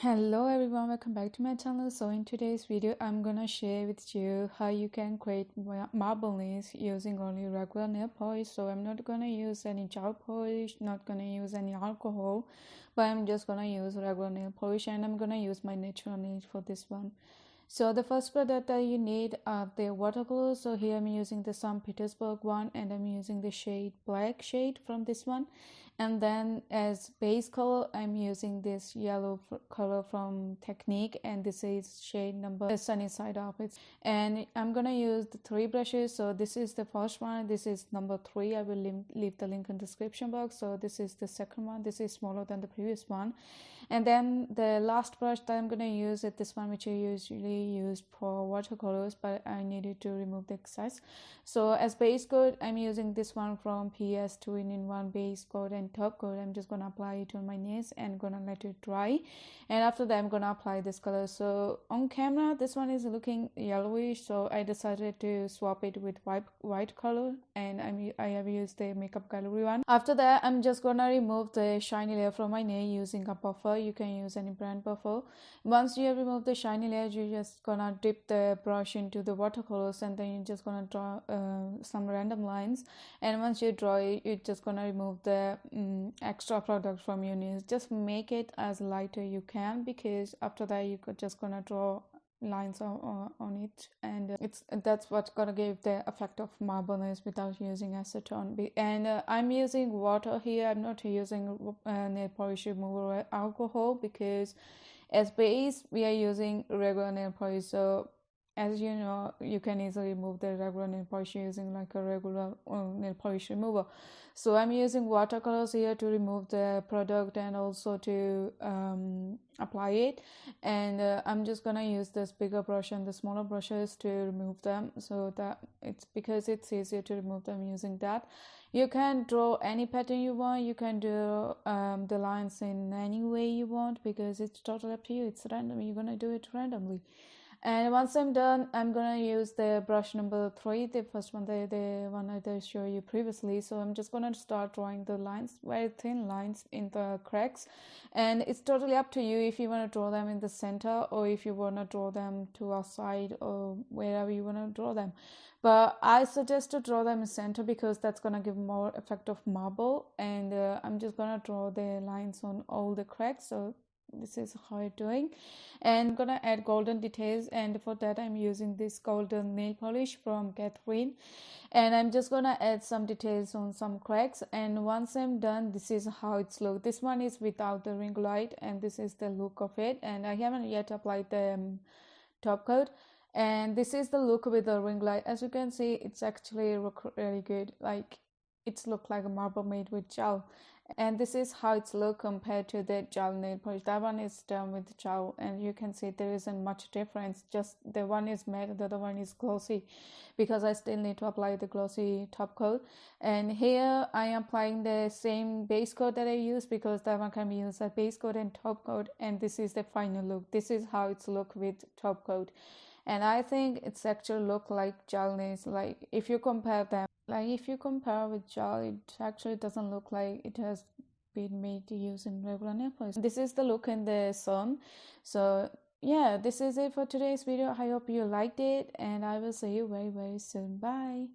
Hello everyone, welcome back to my channel. So in today's video I'm gonna share with you how you can create marble nails using only regular nail polish. So I'm not gonna use any gel polish, not gonna use any alcohol, but I'm just gonna use regular nail polish, and I'm gonna use my natural nails for this one. So the first product that you need are the watercolors. So here I'm using the St. Petersburg one, and I'm using the shade black shade from this one. And then as base color I'm using this yellow color from Technique, and this is shade number Sunny Side Up. And I'm gonna use the 3 brushes. So this is the first one, this is number 3. I will leave the link in the description box. So this is the second one, this is smaller than the previous one. And then the last brush that I'm gonna use is this one, which I usually use for watercolors, but I needed to remove the excess. So as base coat I'm using this one from PS 2-in-1 base coat and top coat. I'm just gonna apply it on my nails and gonna let it dry, and after that I'm gonna apply this color. So on camera this one is looking yellowish, so I decided to swap it with white color, and I have used the Makeup Gallery one. After that I'm just gonna remove the shiny layer from my nail using a buffer. You can use any brand buffer. Once you have removed the shiny layer, you're just gonna dip the brush into the watercolors, and then you're just gonna draw some random lines. And once you draw it, you're just gonna remove the extra product from your nails. Just make it as lighter you can, because after that you could just gonna draw lines on it, and that's what's gonna give the effect of marble nails without using acetone. And I'm using water here. I'm not using nail polish remover or alcohol, because as base we are using regular nail polish. So as you know, you can easily remove the regular nail polish using like a regular nail polish remover. So I'm using watercolors here to remove the product and also to apply it. And I'm just gonna use this bigger brush and the smaller brushes to remove them, so that because it's easier to remove them using that. You can draw any pattern you want. You can do the lines in any way you want, because it's totally up to you. It's random. You're gonna do it randomly. And once I'm done, I'm gonna use the brush number 3, the first one, the one I showed you previously. So I'm just gonna start drawing the lines, very thin lines in the cracks, and it's totally up to you if you want to draw them in the center or if you want to draw them to a side or wherever you want to draw them. But I suggest to draw them in center, because that's gonna give more effect of marble. And I'm just gonna draw the lines on all the cracks. So this is how I'm doing, and I'm gonna add golden details, and for that I'm using this golden nail polish from Catherine, and I'm just gonna add some details on some cracks. And once I'm done, this is how it's look. This one is without the ring light, and this is the look of it. And I haven't yet applied the top coat, and this is the look with the ring light. As you can see, it's actually look really good. Like, it's look like a marble made with gel. And this is how it's look compared to the gel nail polish. That one is done with gel, and you can see there isn't much difference. Just the one is matte, the other one is glossy, because I still need to apply the glossy top coat. And here I am applying the same base coat that I used, because that one can be used as base coat and top coat. And this is the final look. This is how it's look with top coat, and I think it's actually look like gel nails. Like, if you compare them, like if you compare with gel, it actually doesn't look like it has been made to use in regular nail polish. This is the look in the sun. So yeah, this is it for today's video. I hope you liked it, and I will see you very soon. Bye.